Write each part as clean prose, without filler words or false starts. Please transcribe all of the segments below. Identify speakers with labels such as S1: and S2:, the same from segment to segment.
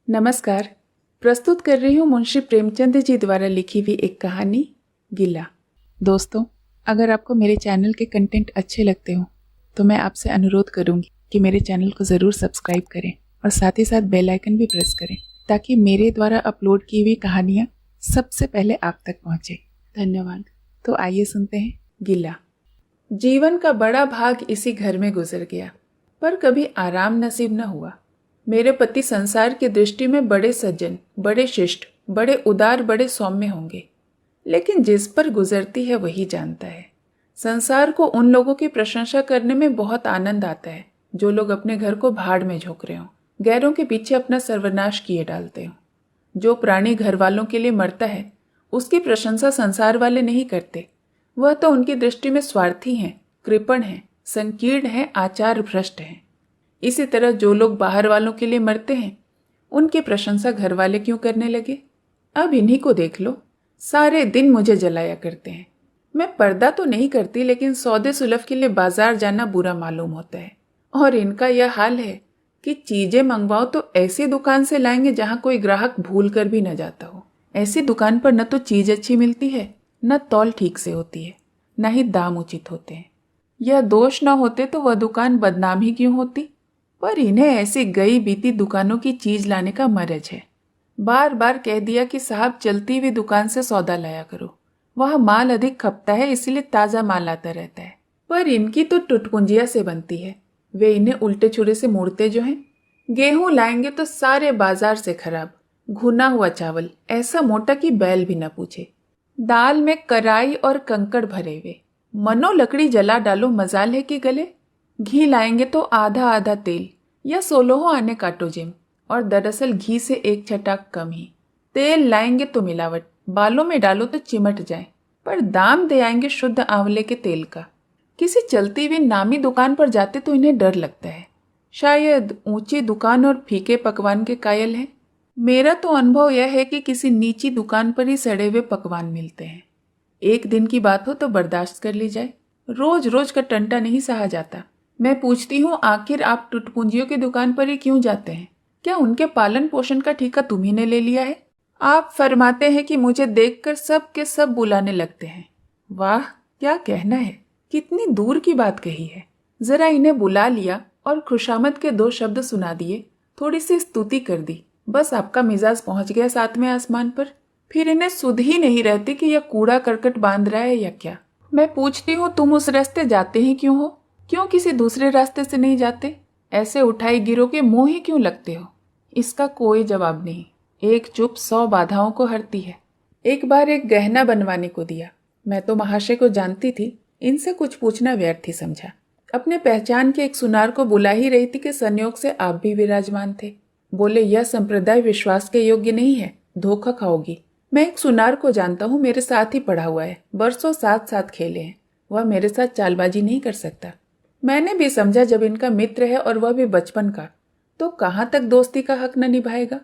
S1: नमस्कार। प्रस्तुत कर रही हूँ मुंशी प्रेमचंद जी द्वारा लिखी हुई एक कहानी गिला। दोस्तों, अगर आपको मेरे चैनल के कंटेंट अच्छे लगते हो तो मैं आपसे अनुरोध करूँगी कि मेरे चैनल को ज़रूर सब्सक्राइब करें और साथ ही साथ बेल आइकन भी प्रेस करें ताकि मेरे द्वारा अपलोड की हुई कहानियाँ सबसे पहले आप तक पहुँचे। धन्यवाद। तो आइए सुनते हैं गिला। जीवन का बड़ा भाग इसी घर में गुजर गया, पर कभी आराम नसीब न हुआ। मेरे पति संसार की दृष्टि में बड़े सज्जन, बड़े शिष्ट, बड़े उदार, बड़े सौम्य होंगे, लेकिन जिस पर गुजरती है वही जानता है। संसार को उन लोगों की प्रशंसा करने में बहुत आनंद आता है जो लोग अपने घर को भाड़ में झोंक रहे हों, गैरों के पीछे अपना सर्वनाश किए डालते हों। जो प्राणी घर वालों के लिए मरता है उसकी प्रशंसा संसार वाले नहीं करते। वह तो उनकी दृष्टि में स्वार्थी हैं, कृपण हैं, संकीर्ण हैं, आचार भ्रष्ट हैं। इसी तरह जो लोग बाहर वालों के लिए मरते हैं उनकी प्रशंसा घर वाले क्यों करने लगे? अब इन्हीं को देख लो, सारे दिन मुझे जलाया करते हैं। मैं पर्दा तो नहीं करती, लेकिन सौदे सुलभ के लिए बाजार जाना बुरा मालूम होता है। और इनका यह हाल है कि चीजें मंगवाओ तो ऐसी दुकान से लाएंगे जहां कोई ग्राहक भूल कर भी न जाता हो। ऐसी दुकान पर न तो चीज अच्छी मिलती है, न तौल ठीक से होती है, न ही दाम उचित होते हैं। यह दोष न होते तो वह दुकान बदनाम ही क्यों होती? पर इन्हें ऐसी गई बीती दुकानों की चीज लाने का मरज है। बार बार कह दिया कि साहब चलती हुई दुकान से सौदा लाया करो, वह माल अधिक खपता है, इसलिए ताजा माल आता रहता है। पर इनकी तो टुटपुंजिया से बनती है। वे इन्हें उल्टे छुरे से मोड़ते जो हैं। गेहूं लाएंगे तो सारे बाजार से खराब, घुना हुआ चावल ऐसा मोटा कि बैल भी न पूछे। दाल में कराई और कंकड़ भरे हुए, मनो लकड़ी जला डालो मजाल है कि गले। घी लाएंगे तो आधा आधा तेल या 16 आने काटो जिम, और दरअसल घी से एक छटाक कम ही। तेल लाएंगे तो मिलावट, बालों में डालो तो चिमट जाए, पर दाम दे आएंगे शुद्ध आंवले के तेल का। किसी चलती हुई नामी दुकान पर जाते तो इन्हें डर लगता है। शायद ऊंची दुकान और फीके पकवान के कायल हैं। मेरा तो अनुभव यह है कि किसी नीची दुकान पर ही सड़े हुए पकवान मिलते हैं। एक दिन की बात हो तो बर्दाश्त कर ली जाए, रोज रोज का टंटा नहीं सहा जाता। मैं पूछती हूँ, आखिर आप टुटपुंजियों की दुकान पर ही क्यों जाते हैं? क्या उनके पालन पोषण का ठेका तुम्ही ने ले लिया है? आप फरमाते हैं कि मुझे देखकर सब के सब बुलाने लगते हैं। वाह, क्या कहना है, कितनी दूर की बात कही है। जरा इन्हें बुला लिया और खुशामद के 2 शब्द सुना दिए, थोड़ी सी स्तुति कर दी, बस आपका मिजाज पहुंच गया 7वें आसमान पर। फिर इन्हें सुध ही नहीं रहती कि यह कूड़ा करकट बांध रहा है या क्या। मैं पूछती हूँ, तुम उस रास्ते जाते ही क्यों हो? क्यों किसी दूसरे रास्ते से नहीं जाते? ऐसे उठाई गिरो के मुंह ही क्यों लगते हो? इसका कोई जवाब नहीं। एक चुप 100 बाधाओं को हरती है। एक बार एक गहना बनवाने को दिया। मैं तो महाशय को जानती थी, इनसे कुछ पूछना व्यर्थ ही समझा। अपने पहचान के एक सुनार को बुला ही रही थी कि संयोग से आप भी विराजमान थे। बोले, यह संप्रदाय विश्वास के योग्य नहीं है, धोखा खाओगी। मैं एक सुनार को जानता हूँ, मेरे साथ ही पढ़ा हुआ है, बरसों साथ साथ खेले हैं। वह मेरे साथ चालबाजी नहीं कर सकता। मैंने भी समझा जब इनका मित्र है और वह भी बचपन का, तो कहाँ तक दोस्ती का हक न निभाएगा।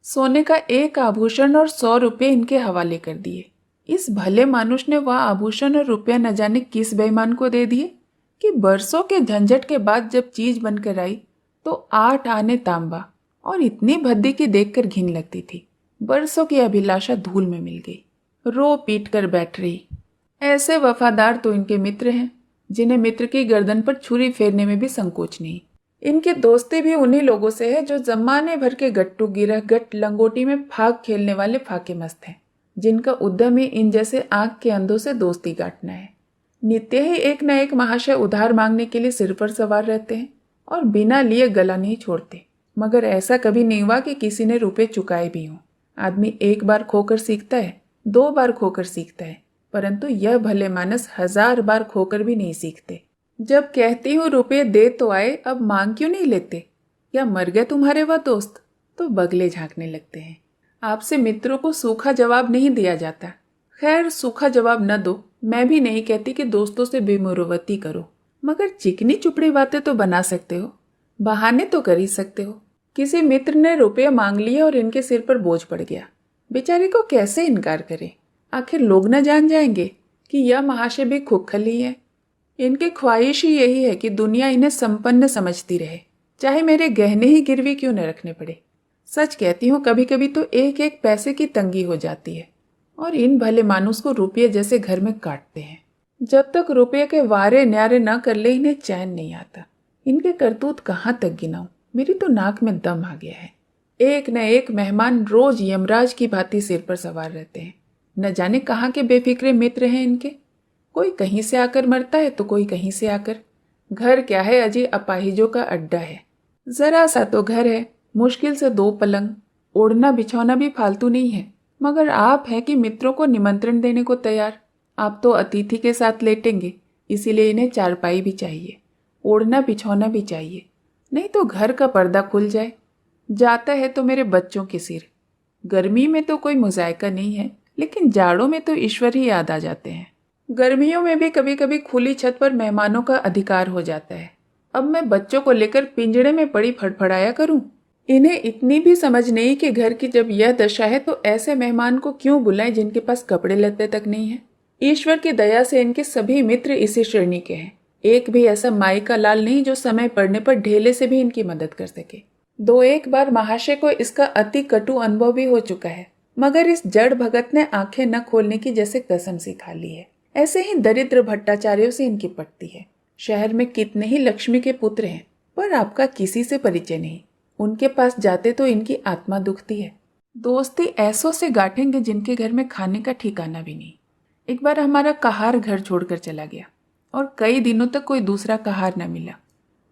S1: सोने का एक आभूषण और 100 रुपये इनके हवाले कर दिए। इस भले मानुष ने वह आभूषण और रुपया न जाने किस बेईमान को दे दिए कि बरसों के झंझट के बाद जब चीज बनकर आई तो 8 आने तांबा, और इतनी भद्दी की देखकर घिन लगती थी। बरसों की अभिलाषा धूल में मिल गई, रो पीट कर बैठ रही। ऐसे वफादार तो इनके मित्र हैं जिन्हें मित्र की गर्दन पर छुरी फेरने में भी संकोच नहीं। इनकी दोस्ती भी उन्हीं लोगों से है जो जमाने भर के गट्टू गिरह गट लंगोटी में फाग खेलने वाले फाके मस्त हैं, जिनका उद्यम ही इन जैसे आंख के अंधों से दोस्ती काटना है। नित्य ही एक न एक महाशय उधार मांगने के लिए सिर पर सवार रहते हैं और बिना लिए गला नहीं छोड़ते, मगर ऐसा कभी नहीं हुआ कि किसी ने रुपए चुकाए भी हों। आदमी एक बार खोकर सीखता है, 2 बार खोकर सीखता है, परंतु यह भले मानस 1000 बार खोकर भी नहीं सीखते। जब कहती हूँ रुपये दे तो आए, अब मांग क्यों नहीं लेते? क्या मर गए तुम्हारे वह दोस्त? तो बगले झांकने लगते हैं। आपसे मित्रों को सूखा जवाब नहीं दिया जाता। खैर, सूखा जवाब न दो, मैं भी नहीं कहती कि दोस्तों से बेमुरवती करो, मगर चिकनी चुपड़ी बातें तो बना सकते हो, बहाने तो कर ही सकते हो। किसी मित्र ने रुपये मांग लिए और इनके सिर पर बोझ पड़ गया। बेचारे को कैसे इनकार करे? आखिर लोग न जान जाएंगे कि यह महाशय भी खुखली है। इनकी ख्वाहिश ही यही है कि दुनिया इन्हें संपन्न समझती रहे, चाहे मेरे गहने ही गिरवी क्यों न रखने पड़े। सच कहती हूँ, कभी कभी तो एक एक पैसे की तंगी हो जाती है और इन भले मानुस को रुपये जैसे घर में काटते हैं। जब तक रुपये के वारे न्यारे न कर ले इन्हें चैन नहीं आता। इनके करतूत कहाँ तक गिनाऊं, मेरी तो नाक में दम आ गया है। एक न एक मेहमान रोज यमराज की भांति सिर पर सवार रहते हैं। न जाने कहाँ के बेफिक्रे मित्र हैं इनके। कोई कहीं से आकर मरता है तो कोई कहीं से आकर। घर क्या है, अजय अपाहिजों का अड्डा है। जरा सा तो घर है, मुश्किल से 2 पलंग, ओढ़ना बिछौना भी फालतू नहीं है। मगर आप हैं कि मित्रों को निमंत्रण देने को तैयार। आप तो अतिथि के साथ लेटेंगे, इसीलिए इन्हें चारपाई भी चाहिए, ओढ़ना बिछौना भी चाहिए, नहीं तो घर का पर्दा खुल जाए। जाता है तो मेरे बच्चों के सिर। गर्मी में तो कोई मुजायका नहीं है, लेकिन जाड़ों में तो ईश्वर ही याद आ जाते हैं। गर्मियों में भी कभी कभी खुली छत पर मेहमानों का अधिकार हो जाता है। अब मैं बच्चों को लेकर पिंजड़े में पड़ी फड़फड़ाया करूं। इन्हें इतनी भी समझ नहीं कि घर की जब यह दशा है तो ऐसे मेहमान को क्यों बुलाएं जिनके पास कपड़े लत्ते तक नहीं है। ईश्वर की दया से इनके सभी मित्र इसी श्रेणी के हैं। एक भी ऐसा माई का लाल नहीं जो समय पड़ने पर ढेले से भी इनकी मदद कर सके। 2-1 बार महाशय को इसका अति कटु अनुभव भी हो चुका है, मगर इस जड़ भगत ने आंखें न खोलने की जैसे कसम सी खा ली है। ऐसे ही दरिद्र भट्टाचार्यों से इनकी पटती है। शहर में कितने ही लक्ष्मी के पुत्र हैं, पर आपका किसी से परिचय नहीं। उनके पास जाते तो इनकी आत्मा दुखती है। दोस्ती ऐसों से गांठेंगे जिनके घर में खाने का ठिकाना भी नहीं। एक बार हमारा कहार घर छोड़कर चला गया और कई दिनों तक कोई दूसरा कहार न मिला।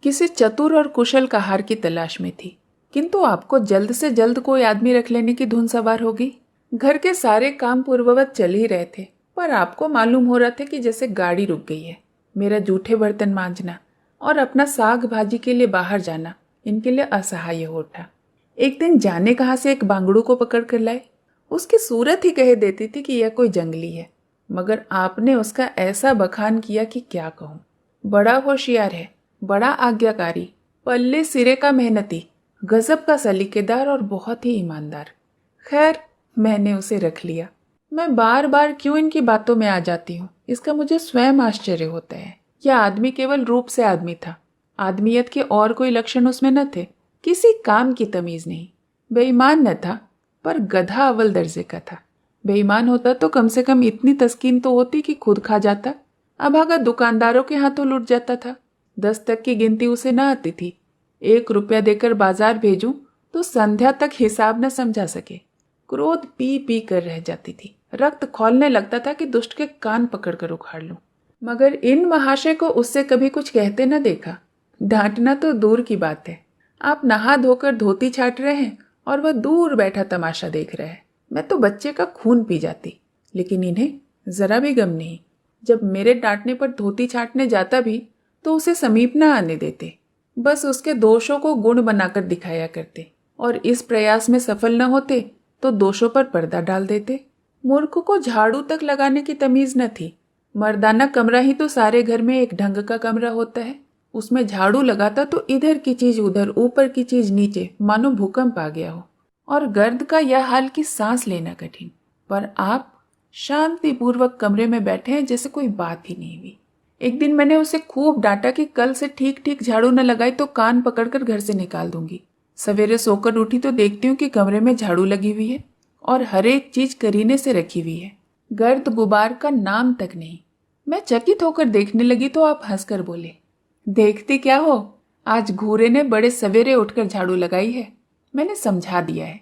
S1: किसी चतुर और कुशल कहार की तलाश में थी, किंतु आपको जल्द से जल्द कोई आदमी रख लेने की धुन सवार होगी। घर के सारे काम पूर्ववत चल ही रहे थे, पर आपको मालूम हो रहा था कि जैसे गाड़ी रुक गई है। मेरा जूठे बर्तन मांजना और अपना साग भाजी के लिए बाहर जाना इनके लिए असहाय हो उठा। एक दिन जाने कहाँ से एक बांगड़ू को पकड़ कर लाए। उसकी सूरत ही कह देती थी कि यह कोई जंगली है, मगर आपने उसका ऐसा बखान किया कि क्या कहूँ। बड़ा होशियार है, बड़ा आज्ञाकारी, पल्ले सिरे का मेहनती, गजब का सलीकेदार और बहुत ही ईमानदार। खैर, मैंने उसे रख लिया। मैं बार बार क्यों इनकी बातों में आ जाती हूँ, इसका मुझे स्वयं आश्चर्य होता है। यह आदमी केवल रूप से आदमी था, आदमियत के और कोई लक्षण उसमें न थे। किसी काम की तमीज नहीं। बेईमान न था, पर गधा अव्वल दर्जे का था। बेईमान होता तो कम से कम इतनी तस्कीन तो होती कि खुद खा जाता। अभागा दुकानदारों के हाथों लुट जाता था। 10 तक की गिनती उसे न आती थी। 1 रुपया देकर बाजार भेजूं तो संध्या तक हिसाब न समझा सके। क्रोध पी पी कर रह जाती थी। रक्त खौलने लगता था कि दुष्ट के कान पकड़कर उखाड़ लूं। मगर इन महाशय को उससे कभी कुछ कहते न देखा। डांटना तो दूर की बात है। आप नहा धोकर धोती छाट रहे हैं और वह दूर बैठा तमाशा देख रहा है। मैं तो बच्चे का खून पी जाती, लेकिन इन्हें जरा भी गम नहीं। जब मेरे डांटने पर धोती छाटने जाता भी तो उसे समीप न आने देते। बस उसके दोषों को गुण बनाकर दिखाया करते, और इस प्रयास में सफल न होते तो दोषों पर पर्दा डाल देते। मूर्ख को झाड़ू तक लगाने की तमीज न थी। मर्दाना कमरा ही तो सारे घर में एक ढंग का कमरा होता है। उसमें झाड़ू लगाता तो इधर की चीज उधर, ऊपर की चीज नीचे, मानो भूकंप आ गया हो। और गर्द का यह हाल कि सांस लेना कठिन। पर आप शांतिपूर्वक कमरे में बैठे हैं जैसे कोई बात ही नहीं हुई। एक दिन मैंने उसे खूब डांटा कि कल से ठीक ठीक झाड़ू न लगाई तो कान पकड़कर घर से निकाल दूंगी। सवेरे सोकर उठी तो देखती हूँ कि कमरे में झाड़ू लगी हुई है और हर एक चीज करीने से रखी हुई है। गर्द गुबार का नाम तक नहीं। मैं चकित होकर देखने लगी तो आप हंसकर बोले, देखती क्या हो, आज घूरे ने बड़े सवेरे उठकर झाड़ू लगाई है। मैंने समझा दिया है।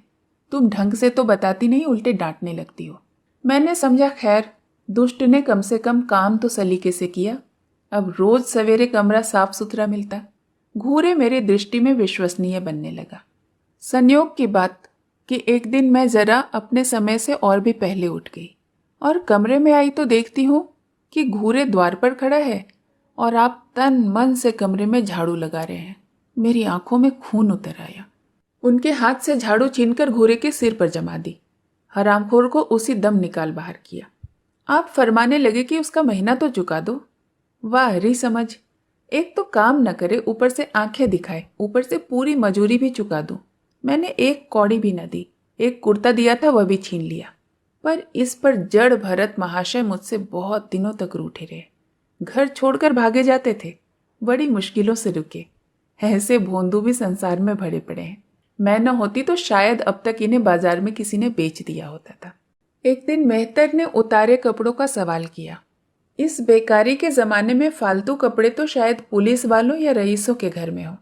S1: तुम ढंग से तो बताती नहीं, उल्टे डांटने लगती हो। मैंने समझा खैर, दुष्ट ने कम से कम काम तो सलीके से किया। अब रोज सवेरे कमरा साफ सुथरा मिलता। घूरे मेरी दृष्टि में विश्वसनीय बनने लगा। संयोग की बात कि एक दिन मैं जरा अपने समय से और भी पहले उठ गई और कमरे में आई तो देखती हूँ कि घूरे द्वार पर खड़ा है और आप तन मन से कमरे में झाड़ू लगा रहे हैं। मेरी आंखों में खून उतर आया। उनके हाथ से झाड़ू छीनकर घूरे के सिर पर जमा दी। हरामखोर को उसी दम निकाल बाहर किया। आप फरमाने लगे कि उसका महीना तो चुका दो। वाह री समझ, एक तो काम न करे, ऊपर से आंखें दिखाए, ऊपर से पूरी मजूरी भी चुका दूं। मैंने एक कौड़ी भी न दी। एक कुर्ता दिया था वह भी छीन लिया। पर इस पर जड़ भरत महाशय मुझसे बहुत दिनों तक रूठे रहे। घर छोड़कर भागे जाते थे। बड़ी मुश्किलों से रुके। ऐसे भोंदू भी संसार में भरे पड़े हैं। मैं न होती तो शायद अब तक इन्हें बाजार में किसी ने बेच दिया होता था। एक दिन मेहतर ने उतारे कपड़ों का सवाल किया। इस बेकारी के ज़माने में फालतू कपड़े तो शायद पुलिस वालों या रईसों के घर में हो।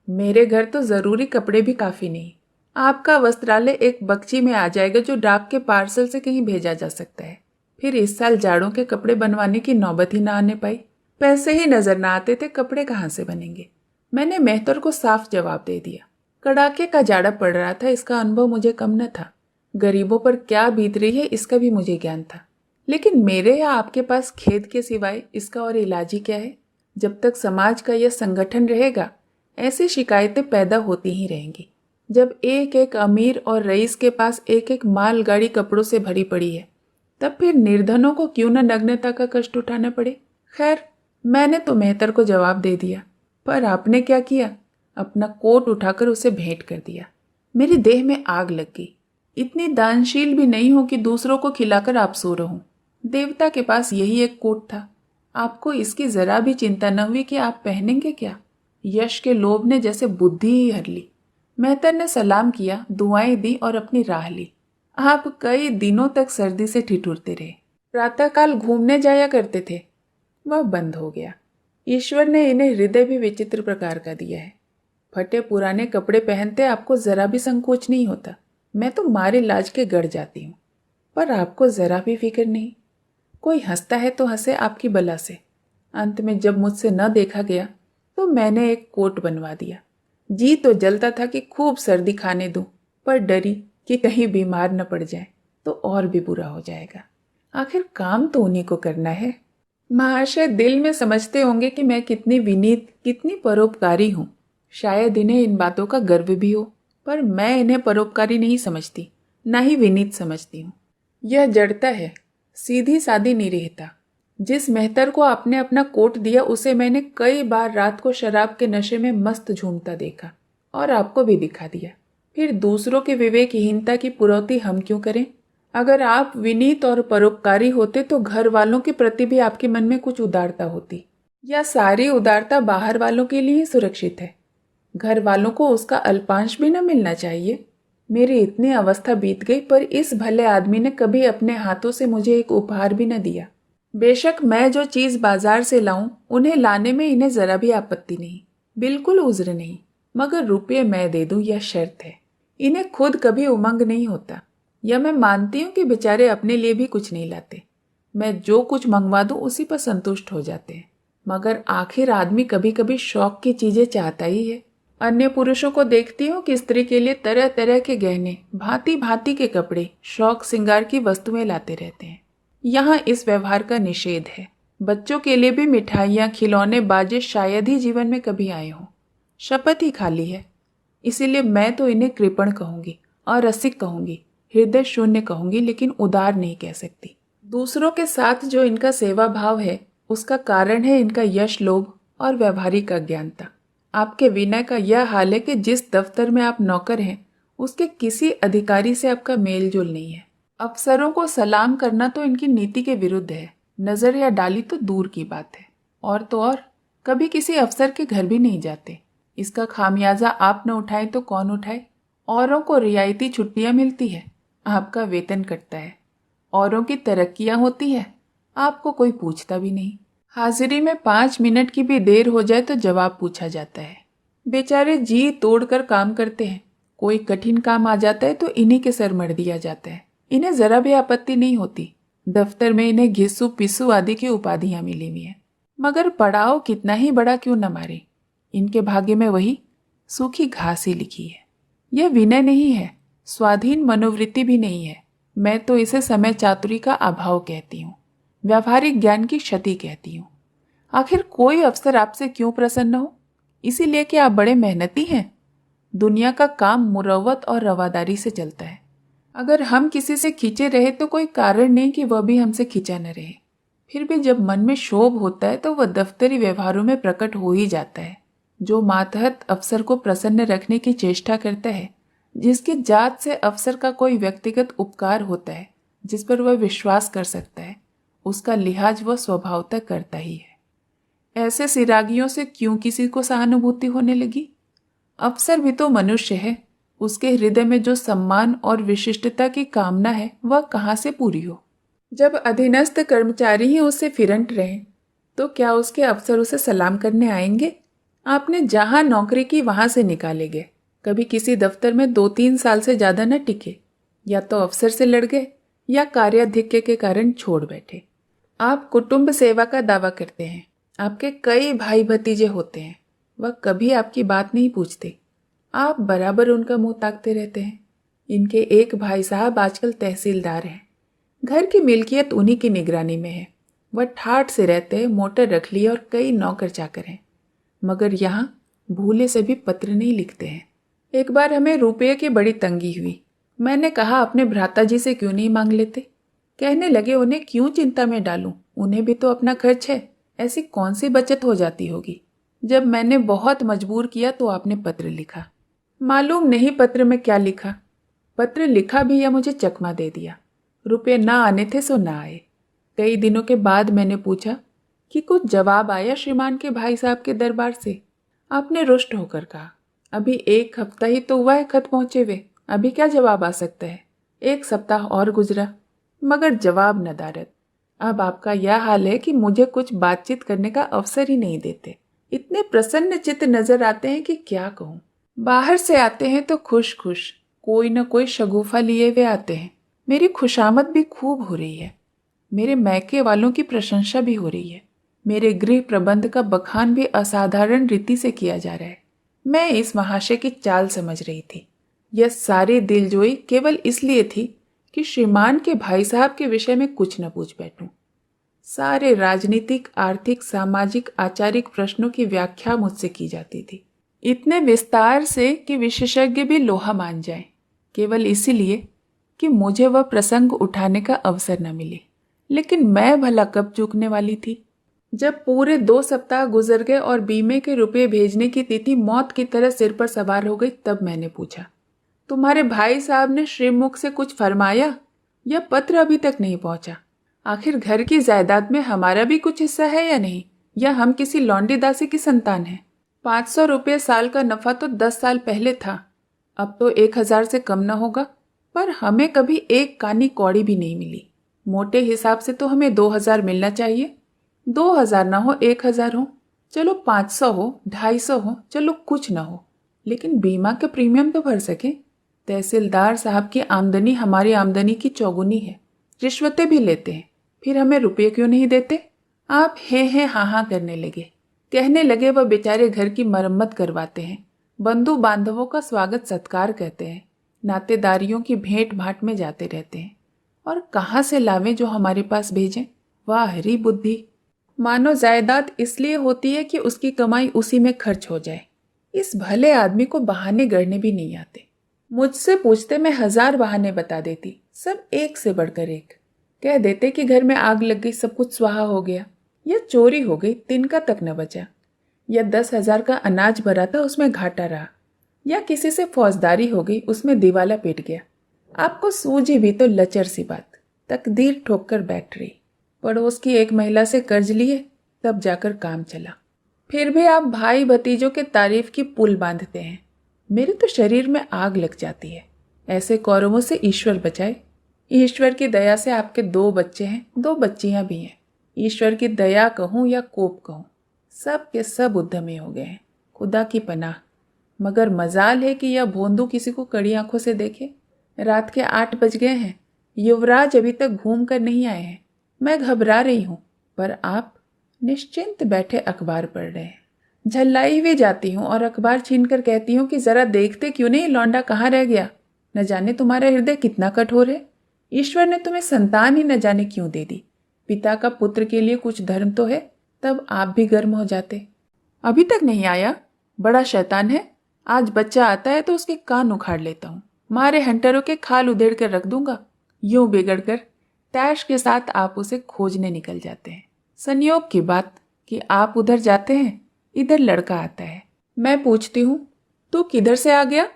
S1: मेरे घर तो ज़रूरी कपड़े भी काफ़ी नहीं। आपका वस्त्रालय एक बक्ची में आ जाएगा जो डाक के पार्सल से कहीं भेजा जा सकता है। फिर इस साल जाड़ों के कपड़े बनवाने की नौबत ही ना आने पाई। पैसे ही नजर ना आते थे, कपड़े कहाँ से बनेंगे। मैंने मेहतर को साफ जवाब दे दिया। कड़ाके का जाड़ा पड़ रहा था, इसका अनुभव मुझे कम न था। गरीबों पर क्या बीत रही है इसका भी मुझे ज्ञान था। लेकिन मेरे या आपके पास खेद के सिवाय इसका और इलाज ही क्या है। जब तक समाज का यह संगठन रहेगा ऐसी शिकायतें पैदा होती ही रहेंगी। जब एक एक अमीर और रईस के पास एक एक मालगाड़ी कपड़ों से भरी पड़ी है, तब फिर निर्धनों को क्यों न नग्नता का कष्ट उठाना पड़े। खैर, मैंने तो मेहतर को जवाब दे दिया, पर आपने क्या किया? अपना कोट उठाकर उसे भेंट कर दिया। मेरी देह में आग लग गई। इतनी दानशील भी नहीं हूं कि दूसरों को खिलाकर आप सो रहूं। देवता के पास यही एक कोट था। आपको इसकी जरा भी चिंता न हुई कि आप पहनेंगे क्या। यश के लोभ ने जैसे बुद्धि ही हर ली। मेहतर ने सलाम किया, दुआएं दी और अपनी राह ली। आप कई दिनों तक सर्दी से ठिठुरते रहे। प्रातःकाल घूमने जाया करते थे, वह बंद हो गया। ईश्वर ने इन्हें हृदय भी विचित्र प्रकार का दिया है। फटे पुराने कपड़े पहनते आपको जरा भी संकोच नहीं होता। मैं तो मारे लाज के गड़ जाती हूँ, पर आपको जरा भी फिक्र नहीं। कोई हंसता है तो हंसे आपकी बला से। अंत में जब मुझसे न देखा गया तो मैंने एक कोट बनवा दिया। जी तो जलता था कि खूब सर्दी खाने दूं, पर डरी कि कहीं बीमार न पड़ जाए तो और भी बुरा हो जाएगा। आखिर काम तो उन्हीं को करना है। महाशय दिल में समझते होंगे कि मैं कितनी विनीत, कितनी परोपकारी हूँ। शायद इन्हें इन बातों का गर्व भी हो, पर मैं इन्हें परोपकारी नहीं समझती, ना ही विनीत समझती हूँ। यह जड़ता है, सीधी सादी निरीहता। जिस मेहतर को आपने अपना कोट दिया उसे मैंने कई बार रात को शराब के नशे में मस्त झूमता देखा और आपको भी दिखा दिया। फिर दूसरों की विवेकहीनता की पुरौती हम क्यों करें। अगर आप विनीत और परोपकारी होते तो घर वालों के प्रति भी आपके मन में कुछ उदारता होती, या सारी उदारता बाहर वालों के लिए सुरक्षित है। घर वालों को उसका अल्पांश भी न मिलना चाहिए। मेरी इतनी अवस्था बीत गई, पर इस भले आदमी ने कभी अपने हाथों से मुझे एक उपहार भी न दिया। बेशक मैं जो चीज बाजार से लाऊं उन्हें लाने में इन्हें जरा भी आपत्ति नहीं, बिल्कुल उज्र नहीं, मगर रुपये मैं दे दूं यह शर्त है। इन्हें खुद कभी उमंग नहीं होता। यह मैं मानती हूं कि बेचारे अपने लिए भी कुछ नहीं लाते। मैं जो कुछ मंगवा दूं उसी पर संतुष्ट हो जाते हैं, मगर आखिर आदमी कभी कभी शौक की चीजें चाहता ही है। अन्य पुरुषों को देखती हूँ कि स्त्री के लिए तरह तरह के गहने, भांति भांति के कपड़े, शौक श्रृंगार की वस्तुएं लाते रहते हैं। यहाँ इस व्यवहार का निषेध है। बच्चों के लिए भी मिठाइयाँ, खिलौने, बाजे शायद ही जीवन में कभी आए हों। शपथ ही खाली है। इसीलिए मैं तो इन्हें कृपण कहूंगी और रसिक कहूंगी, हृदय शून्य कहूंगी, लेकिन उदार नहीं कह सकती। दूसरों के साथ जो इनका सेवा भाव है उसका कारण है इनका यश लोभ और व्यवहारिक अज्ञानता। आपके विनय का यह हाल है कि जिस दफ्तर में आप नौकर हैं उसके किसी अधिकारी से आपका मेल जोल नहीं है। अफसरों को सलाम करना तो इनकी नीति के विरुद्ध है। नजर या डाली तो दूर की बात है। और तो और कभी किसी अफसर के घर भी नहीं जाते। इसका खामियाजा आप न उठाए तो कौन उठाए। औरों को रियायती छुट्टियां मिलती है, आपका वेतन कटता है। औरों की तरक्कियां होती है, आपको कोई पूछता भी नहीं। हाजिरी में 5 मिनट की भी देर हो जाए तो जवाब पूछा जाता है। बेचारे जी तोड़कर काम करते हैं, कोई कठिन काम आ जाता है तो इन्हीं के सर मढ़ दिया जाता है। इन्हें जरा भी आपत्ति नहीं होती। दफ्तर में इन्हें घिस्सू पिस्सू आदि की उपाधियां मिली हुई हैं, मगर पड़ाव कितना ही बड़ा क्यों न मारे, इनके भाग्य में वही सूखी घास ही लिखी है। यह विनय नहीं है, स्वाधीन मनोवृत्ति भी नहीं है। मैं तो इसे समय चातुरी का अभाव कहती हूँ, व्यावहारिक ज्ञान की क्षति कहती हूँ। आखिर कोई अफसर आपसे क्यों प्रसन्न हो? इसीलिए कि आप बड़े मेहनती हैं। दुनिया का काम मुरव्वत और रवादारी से चलता है। अगर हम किसी से खींचे रहे तो कोई कारण नहीं कि वह भी हमसे खींचा न रहे। फिर भी जब मन में क्षोभ होता है तो वह दफ्तरी व्यवहारों में प्रकट हो ही जाता है। जो मातहत अफसर को प्रसन्न रखने की चेष्टा करता है, जिसकी जात से अफसर का कोई व्यक्तिगत उपकार होता है, जिस पर वह विश्वास कर सकता है, उसका लिहाज वह स्वभावतः करता ही है। ऐसे सिरागियों से क्यों किसी को सहानुभूति होने लगी? अफसर भी तो मनुष्य है, उसके हृदय में जो सम्मान और विशिष्टता की कामना है वह कहाँ से पूरी हो। जब अधीनस्थ कर्मचारी ही उससे फिरंट रहे तो क्या उसके अफसर उसे सलाम करने आएंगे। आपने जहां नौकरी की वहां से निकाले गए, कभी किसी दफ्तर में 2-3 साल से ज्यादा न टिके, या तो अफसर से लड़ गए या कार्याधिक्य के कारण छोड़ बैठे। आप कुटुंब सेवा का दावा करते हैं, आपके कई भाई भतीजे होते हैं, वह कभी आपकी बात नहीं पूछते, आप बराबर उनका मुंह ताकते रहते हैं। इनके एक भाई साहब आजकल तहसीलदार हैं, घर की मिल्कियत उन्हीं की निगरानी में है, वह ठाठ से रहते हैं, मोटर रख ली और कई नौकर चाकर हैं, मगर यहाँ भूले से भी पत्र नहीं लिखते हैं। एक बार हमें रुपये की बड़ी तंगी हुई, मैंने कहा अपने भ्राता जी से क्यों नहीं मांग लेते। कहने लगे उन्हें क्यों चिंता में डालूं, उन्हें भी तो अपना खर्च है, ऐसी कौन सी बचत हो जाती होगी। जब मैंने बहुत मजबूर किया तो आपने पत्र लिखा। मालूम नहीं पत्र में क्या लिखा, पत्र लिखा भी या मुझे चकमा दे दिया। रुपये ना आने थे सो ना आए। कई दिनों के बाद मैंने पूछा कि कुछ जवाब आया श्रीमान के भाई साहब के दरबार से। आपने रुष्ट होकर कहा, अभी 1 हफ्ता ही तो हुआ है खत पहुंचे हुए, अभी क्या जवाब आ सकता है। 1 सप्ताह और गुजरा मगर जवाब नदारद। अब आपका यह हाल है कि मुझे कुछ बातचीत करने का अवसर ही नहीं देते। इतने प्रसन्न चित्त नजर आते हैं कि क्या कहूँ। बाहर से आते हैं तो खुश खुश, कोई न कोई शगुफा लिए हुए आते हैं। मेरी खुशामद भी खूब हो रही है, मेरे मैके वालों की प्रशंसा भी हो रही है, मेरे गृह प्रबंध का बखान भी असाधारण रीति से किया जा रहा है। मैं इस महाशय की चाल समझ रही थी। यह सारी दिलजोई केवल इसलिए थी कि श्रीमान के भाई साहब के विषय में कुछ न पूछ बैठूं। सारे राजनीतिक, आर्थिक, सामाजिक, आचारिक प्रश्नों की व्याख्या मुझसे की जाती थी, इतने विस्तार से कि विशेषज्ञ भी लोहा मान जाएं, केवल इसीलिए कि मुझे वह प्रसंग उठाने का अवसर न मिले। लेकिन मैं भला कब चूकने वाली थी। जब पूरे 2 सप्ताह गुजर गए और बीमे के रुपए भेजने की तिथि मौत की तरह सिर पर सवार हो गई, तब मैंने पूछा, तुम्हारे भाई साहब ने श्रीमुख से कुछ फरमाया या पत्र अभी तक नहीं पहुंचा। आखिर घर की जायदाद में हमारा भी कुछ हिस्सा है या नहीं, या हम किसी लौंडी दासी की संतान हैं। 500 रुपये साल का नफा तो 10 साल पहले था, अब तो 1000 से कम न होगा। पर हमें कभी एक कानी कौड़ी भी नहीं मिली। मोटे हिसाब से तो हमें 2000 मिलना चाहिए। 2000 ना हो, 1000 हो, चलो 500 हो, 250 हो, चलो कुछ ना हो, लेकिन बीमा का प्रीमियम तो भर सके। तहसीलदार साहब की आमदनी हमारी आमदनी की चौगुनी है, रिश्वतें भी लेते हैं, फिर हमें रुपये क्यों नहीं देते। आप हे हाँ करने लगे, कहने लगे वह बेचारे घर की मरम्मत करवाते हैं, बंधु बांधवों का स्वागत सत्कार कहते हैं, नातेदारियों की भेंट भाट में जाते रहते हैं, और कहाँ से लावें जो हमारे पास भेजें। वाह हरी बुद्धि। मानो जायदाद इसलिए होती है कि उसकी कमाई उसी में खर्च हो जाए। इस भले आदमी को बहाने गढ़ने भी नहीं आते। मुझसे पूछते मैं 1000 बहाने बता देती, सब एक से बढ़कर एक। कह देते कि घर में आग लग गई, सब कुछ स्वाहा हो गया, या चोरी हो गई, तिनका तक न बचा, या 10,000 का अनाज भरा था उसमें घाटा रहा, या किसी से फौजदारी हो गई, उसमें दिवाला पिट गया। आपको सूझी भी तो लचर सी बात, तकदीर ठोक कर बैठ रही। पड़ोस की एक महिला से कर्ज लिए, तब जाकर काम चला। फिर भी आप भाई भतीजों के तारीफ की पुल बांधते हैं। मेरे तो शरीर में आग लग जाती है। ऐसे कौरवों से ईश्वर बचाए। ईश्वर की दया से आपके 2 बच्चे हैं, 2 बच्चियां भी हैं। ईश्वर की दया कहूँ या कोप कहूँ, सब के सब उद्यमी हो गए हैं, खुदा की पनाह। मगर मजाल है कि यह भोंदू किसी को कड़ी आंखों से देखे। रात के 8 बज गए हैं, युवराज अभी तक घूम कर नहीं आए हैं। मैं घबरा रही हूँ, पर आप निश्चिंत बैठे अखबार पढ़ रहे हैं। झल्लाई हुई जाती हूँ और अखबार छीनकर कहती हूँ कि जरा देखते क्यों नहीं, लौंडा कहाँ रह गया। न जाने तुम्हारा हृदय कितना कठोर है। ईश्वर ने तुम्हें संतान ही न जाने क्यों दे दी। पिता का पुत्र के लिए कुछ धर्म तो है, तब आप भी गर्म हो जाते। अभी तक नहीं आया, बड़ा शैतान है। आज बच्चा आता है तो उसके कान उखाड़ लेता हूँ, मारे हंटरों के खाल उधेड़ कर रख दूंगा। यूं बिगड़ कर तैश के साथ आप उसे खोजने निकल जाते हैं। संयोग की बात कि आप उधर जाते हैं, इधर लड़का आता है। मैं पूछती हूँ, तू किधर से आ गया?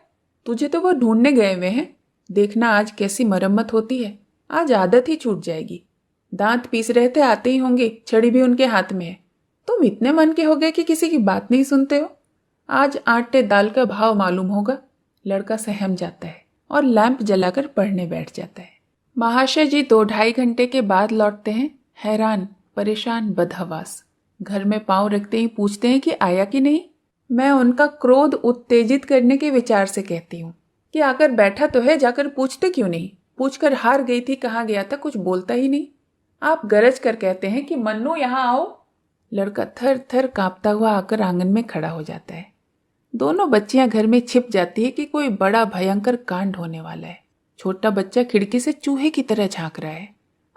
S1: तुझे तो वो ढूंढने गए हुए हैं। देखना आज कैसी मरम्मत होती है। आज आदत ही छूट जाएगी। दांत पीस रहे थे, आते ही होंगे, छड़ी भी उनके हाथ में है। तुम इतने मन के हो गए कि किसी की बात नहीं सुनते हो। आज आटे दाल का भाव मालूम होगा। लड़का सहम जाता है और लैंप जलाकर पढ़ने बैठ जाता है। महाशय जी 2-2.5 घंटे के बाद लौटते हैं, हैरान, परेशान, बदहवास। घर में पांव रखते ही पूछते हैं कि आया कि नहीं। मैं उनका क्रोध उत्तेजित करने के विचार से कहती हूँ कि आकर बैठा तो है, जाकर पूछते क्यों नहीं? पूछकर हार गई थी, कहाँ गया था, कुछ बोलता ही नहीं। आप गरज कर कहते हैं कि मन्नू यहाँ आओ। लड़का थर थर कांपता हुआ आकर आंगन में खड़ा हो जाता है। दोनों बच्चियां घर में छिप जाती है कि कोई बड़ा भयंकर कांड होने वाला है। छोटा बच्चा खिड़की से चूहे की तरह झांक रहा है।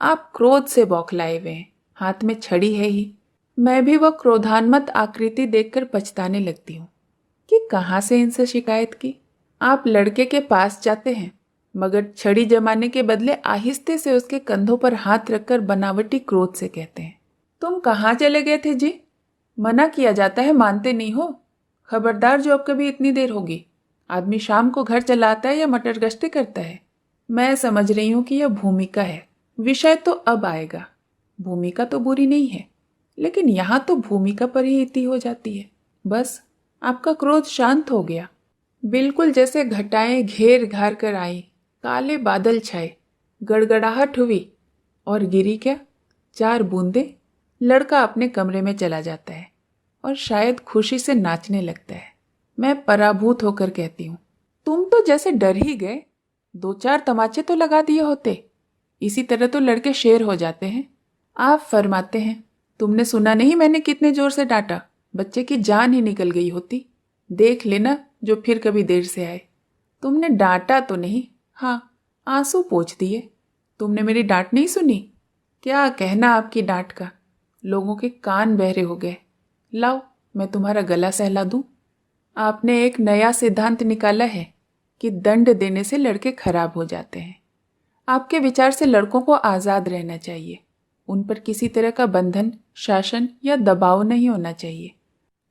S1: आप क्रोध से बौखलाए हुए हैं, हाथ में छड़ी है ही। मैं भी वह क्रोधान्मत आकृति देखकर पछताने लगती हूँ कि कहाँ से इनसे शिकायत की। आप लड़के के पास जाते हैं, मगर छड़ी जमाने के बदले आहिस्ते से उसके कंधों पर हाथ रखकर बनावटी क्रोध से कहते हैं, तुम कहाँ चले गए थे जी? मना किया जाता है, मानते नहीं हो। खबरदार जो अब कभी इतनी देर होगी। आदमी शाम को घर चला आता है या मटर गश्ती करता है। मैं समझ रही हूँ कि यह भूमिका है, विषय तो अब आएगा। भूमिका तो बुरी नहीं है, लेकिन यहाँ तो भूमिका पर ही इति हो जाती है। बस आपका क्रोध शांत हो गया, बिल्कुल जैसे घटाएं घेर घार कर आई, काले बादल छाए, गड़गड़ाहट हुई और गिरी क्या 4 बूंदें। लड़का अपने कमरे में चला जाता है और शायद खुशी से नाचने लगता है। मैं पराभूत होकर कहती हूँ, तुम तो जैसे डर ही गए, 2-4 तमाचे तो लगा दिए होते। इसी तरह तो लड़के शेर हो जाते हैं। आप फरमाते हैं, तुमने सुना नहीं मैंने कितने जोर से डांटा, बच्चे की जान ही निकल गई होती। देख लेना जो फिर कभी देर से आए। तुमने डांटा तो नहीं, हाँ आंसू पोंछ दिए। तुमने मेरी डांट नहीं सुनी? क्या कहना आपकी डांट का, लोगों के कान बहरे हो गए। लाओ मैं तुम्हारा गला सहला दूं। आपने एक नया सिद्धांत निकाला है कि दंड देने से लड़के खराब हो जाते हैं। आपके विचार से लड़कों को आज़ाद रहना चाहिए, उन पर किसी तरह का बंधन, शासन या दबाव नहीं होना चाहिए।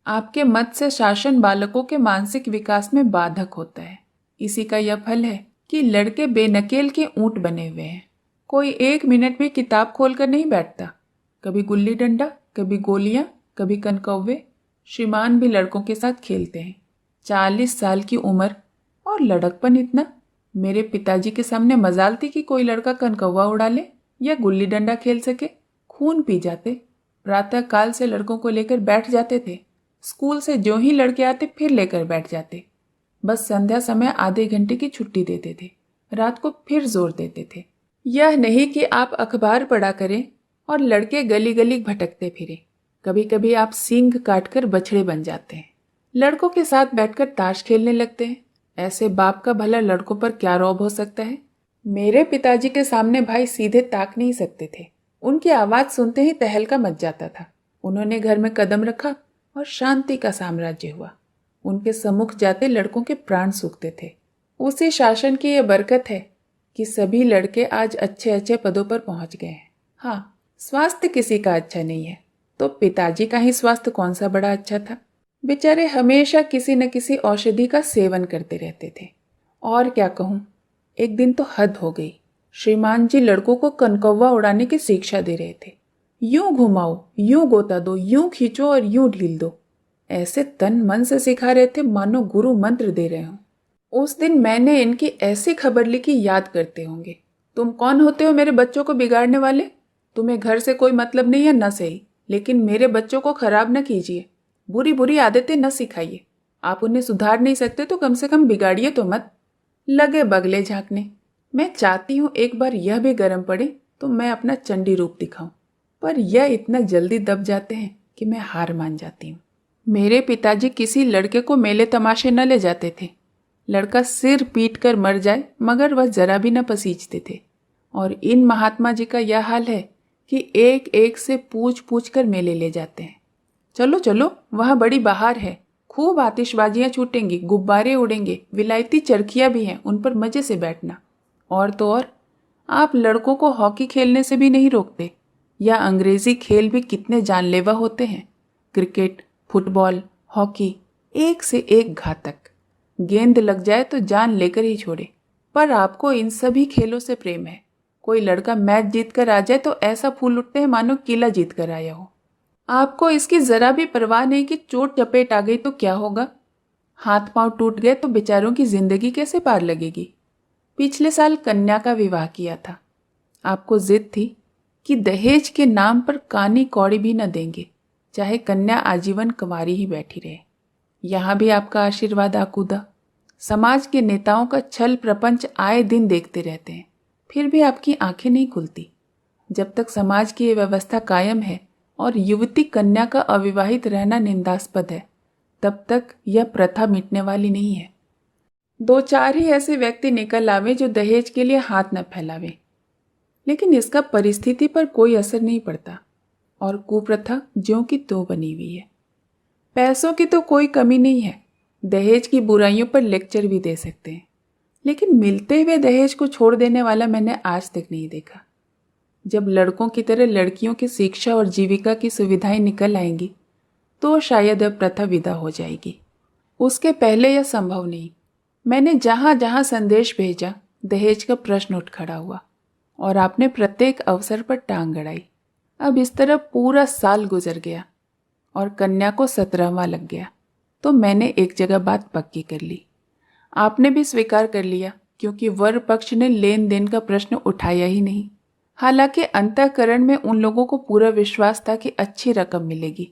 S1: आपके मत से शासन बालकों के मानसिक विकास में बाधक होता है। इसी का यह फल है कि लड़के बेनकेल के ऊंट बने हुए हैं। कोई 1 मिनट भी किताब खोलकर नहीं बैठता। कभी गुल्ली डंडा, कभी गोलियां, कभी कनकौवे। श्रीमान भी लड़कों के साथ खेलते हैं। 40 साल की उम्र और लड़कपन इतना। मेरे पिताजी के सामने मजाल थी कि कोई लड़का कनकौवा उड़ा ले या गुल्ली डंडा खेल सके। खून पी जाते। प्रातः काल से लड़कों को लेकर बैठ जाते थे। स्कूल से जो ही लड़के आते फिर लेकर बैठ जाते। बस संध्या समय आधे घंटे की छुट्टी देते थे, रात को फिर जोर देते थे। यह नहीं कि आप अखबार पढ़ा करें और लड़के गली गली भटकते फिरे। कभी कभी आप सींग काटकर बछड़े बन जाते हैं, लड़कों के साथ बैठकर ताश खेलने लगते हैं। ऐसे बाप का भला लड़कों पर क्या रौब हो सकता है? मेरे पिताजी के सामने भाई सीधे ताक नहीं सकते थे। उनकी आवाज सुनते ही तहलका मच जाता था। उन्होंने घर में कदम रखा और शांति का साम्राज्य हुआ। उनके सम्मुख जाते लड़कों के प्राण सूखते थे। उसी शासन की यह बरकत है कि सभी लड़के आज अच्छे अच्छे पदों पर पहुंच गए हैं। हाँ, स्वास्थ्य किसी का अच्छा नहीं है, तो पिताजी का ही स्वास्थ्य कौन सा बड़ा अच्छा था। बेचारे हमेशा किसी न किसी औषधि का सेवन करते रहते थे। और क्या कहूँ, एक दिन तो हद हो गई। श्रीमान जी लड़कों को कनकौवा उड़ाने की शिक्षा दे रहे थे। यूं घुमाओ, यूं गोता दो, यूं खींचो और यूं ढील दो। ऐसे तन मन से सिखा रहे थे मानो गुरु मंत्र दे रहे हों। उस दिन मैंने इनकी ऐसी खबर ली कि याद करते होंगे। तुम कौन होते हो मेरे बच्चों को बिगाड़ने वाले? तुम्हें घर से कोई मतलब नहीं है, न सही, लेकिन मेरे बच्चों को खराब न कीजिए, बुरी बुरी आदतें न सिखाइए। आप उन्हें सुधार नहीं सकते तो कम से कम बिगाड़िए तो मत। लगे बगले झांकने। मैं चाहती हूँ एक बार यह भी गर्म पड़े तो मैं अपना चंडी रूप दिखाऊं, पर यह इतना जल्दी दब जाते हैं कि मैं हार मान जाती हूँ। मेरे पिताजी किसी लड़के को मेले तमाशे न ले जाते थे। लड़का सिर पीट कर मर जाए मगर वह जरा भी न पसीजते थे। और इन महात्मा जी का यह हाल है कि एक एक से पूछ पूछ कर मेले ले जाते हैं। चलो चलो, वहाँ बड़ी बहार है, खूब आतिशबाजियाँ छूटेंगी, गुब्बारे उड़ेंगे, विलायती चरखियाँ भी हैं, उन पर मजे से बैठना। और तो और, आप लड़कों को हॉकी खेलने से भी नहीं रोकते। या अंग्रेजी खेल भी कितने जानलेवा होते हैं। क्रिकेट, फुटबॉल, हॉकी, एक से एक घातक। गेंद लग जाए तो जान लेकर ही छोड़े। पर आपको इन सभी खेलों से प्रेम है। कोई लड़का मैच जीत कर आ जाए तो ऐसा फूल उठते हैं मानो किला जीत कर आया हो। आपको इसकी जरा भी परवाह नहीं कि चोट चपेट आ गई तो क्या होगा। हाथ पांव टूट गए तो बेचारों की जिंदगी कैसे पार लगेगी। पिछले साल कन्या का विवाह किया था। आपको जिद थी कि दहेज के नाम पर कानी कौड़ी भी न देंगे, चाहे कन्या आजीवन कुंवारी ही बैठी रहे। यहाँ भी आपका आशीर्वाद आकूदा। समाज के नेताओं का छल प्रपंच आए दिन देखते रहते हैं, फिर भी आपकी आंखें नहीं खुलती। जब तक समाज की ये व्यवस्था कायम है और युवती कन्या का अविवाहित रहना निंदास्पद है, तब तक यह प्रथा मिटने वाली नहीं है। 2-4 ही ऐसे व्यक्ति निकल आवे जो दहेज के लिए हाथ न फैलावे, लेकिन इसका परिस्थिति पर कोई असर नहीं पड़ता और कुप्रथा ज्यों की त्यों बनी हुई है। पैसों की तो कोई कमी नहीं है, दहेज की बुराइयों पर लेक्चर भी दे सकते हैं, लेकिन मिलते हुए दहेज को छोड़ देने वाला मैंने आज तक नहीं देखा। जब लड़कों की तरह लड़कियों की शिक्षा और जीविका की सुविधाएं निकल आएंगी तो शायद यह प्रथा विदा हो जाएगी। उसके पहले यह संभव नहीं। मैंने जहाँ जहाँ संदेश भेजा दहेज का प्रश्न उठ खड़ा हुआ और आपने प्रत्येक अवसर पर टांग अड़ाई। अब इस तरह पूरा साल गुजर गया और कन्या को 17वां लग गया तो मैंने एक जगह बात पक्की कर ली। आपने भी स्वीकार कर लिया, क्योंकि वर पक्ष ने लेन देन का प्रश्न उठाया ही नहीं। हालांकि अंतःकरण में उन लोगों को पूरा विश्वास था कि अच्छी रकम मिलेगी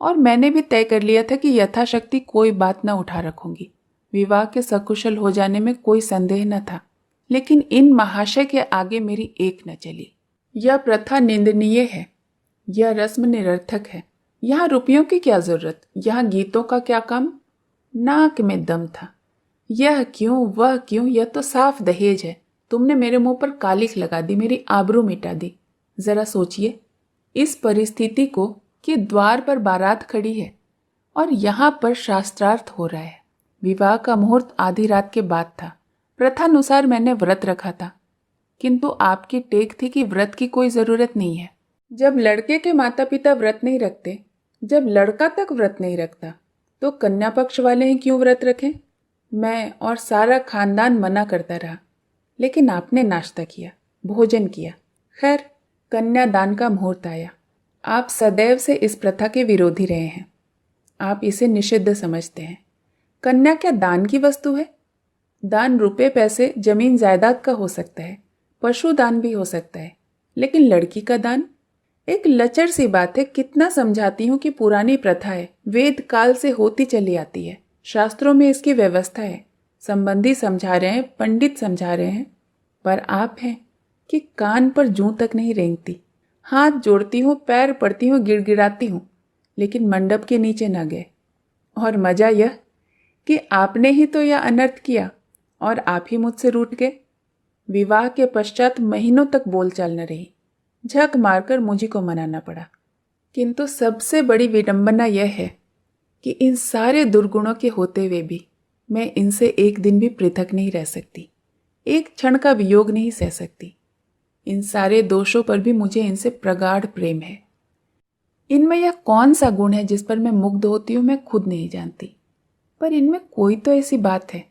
S1: और मैंने भी तय कर लिया था कि यथाशक्ति कोई बात न उठा रखूंगी। विवाह के सकुशल हो जाने में कोई संदेह न था, लेकिन इन महाशय के आगे मेरी एक न चली। यह प्रथा निंदनीय है, यह रस्म निरर्थक है। यहाँ रुपयों की क्या जरूरत, यहाँ गीतों का क्या काम। नाक में दम था। यह क्यों वह क्यों, यह तो साफ दहेज है। तुमने मेरे मुंह पर कालिख लगा दी, मेरी आबरू मिटा दी। जरा सोचिए इस परिस्थिति को कि द्वार पर बारात खड़ी है और यहाँ पर शास्त्रार्थ हो रहा है। विवाह का मुहूर्त आधी रात के बाद था। प्रथानुसार मैंने व्रत रखा था, किंतु आपकी टेक थी कि व्रत की कोई जरूरत नहीं है। जब लड़के के माता पिता व्रत नहीं रखते, जब लड़का तक व्रत नहीं रखता, तो कन्या पक्ष वाले ही क्यों व्रत रखें। मैं और सारा खानदान मना करता रहा, लेकिन आपने नाश्ता किया, भोजन किया। खैर, कन्यादान का मुहूर्त आया। आप सदैव से इस प्रथा के विरोधी रहे हैं। आप इसे निषिद्ध समझते हैं। कन्या क्या दान की वस्तु है? दान रुपए पैसे जमीन जायदाद का हो सकता है, पशु दान भी हो सकता है, लेकिन लड़की का दान एक लचर सी बात है। कितना समझाती हूँ कि पुरानी प्रथा है, वेद काल से होती चली आती है, शास्त्रों में इसकी व्यवस्था है, संबंधी समझा रहे हैं, पंडित समझा रहे हैं, पर आप हैं कि कान पर जूं तक नहीं रेंगती। हाथ जोड़ती हूँ, पैर पड़ती हूँ, गिड़गिड़ाती हूँ, लेकिन मंडप के नीचे न गए। और मजा यह कि आपने ही तो यह अनर्थ किया और आप ही मुझसे रूठ गए। विवाह के पश्चात महीनों तक बोलचाल न रही, झक मारकर मुझी को मनाना पड़ा। किंतु सबसे बड़ी विडंबना यह है कि इन सारे दुर्गुणों के होते हुए भी मैं इनसे एक दिन भी पृथक नहीं रह सकती, एक क्षण का वियोग नहीं सह सकती। इन सारे दोषों पर भी मुझे इनसे प्रगाढ़ प्रेम है। इनमें यह कौन सा गुण है जिस पर मैं मुग्ध होती हूँ, मैं खुद नहीं जानती, पर इनमें कोई तो ऐसी बात है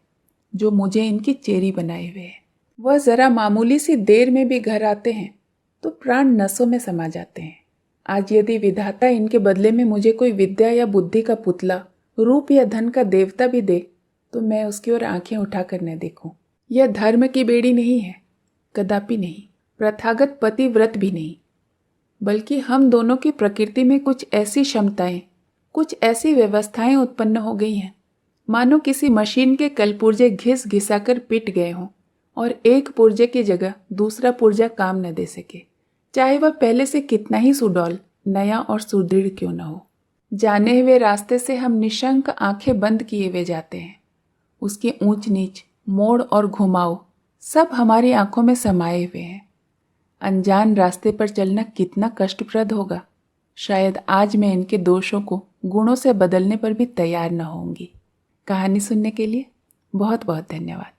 S1: जो मुझे इनकी चेरी बनाए हुए है। वह जरा मामूली सी देर में भी घर आते हैं तो प्राण नसों में समा जाते हैं। आज यदि विधाता इनके बदले में मुझे कोई विद्या या बुद्धि का पुतला, रूप या धन का देवता भी दे तो मैं उसकी ओर आंखें उठाकर न देखूं। यह धर्म की बेड़ी नहीं है, कदापि नहीं, प्रथागत पतिव्रत भी नहीं, बल्कि हम दोनों की प्रकृति में कुछ ऐसी क्षमताएं, कुछ ऐसी व्यवस्थाएं उत्पन्न हो गई हैं, मानो किसी मशीन के कलपुर्जे घिस घिसाकर पिट गए हों और एक पुर्जे की जगह दूसरा पुर्जा काम न दे सके, चाहे वह पहले से कितना ही सुडौल, नया और सुदृढ़ क्यों न हो। जाने हुए रास्ते से हम निशंक आंखें बंद किए हुए जाते हैं। उसकी ऊंच नीच, मोड़ और घुमाव सब हमारी आंखों में समाये हुए हैं। अनजान रास्ते पर चलना कितना कष्टप्रद होगा। शायद आज मैं इनके दोषों को गुणों से बदलने पर भी तैयार न होंगी। कहानी सुनने के लिए बहुत बहुत धन्यवाद।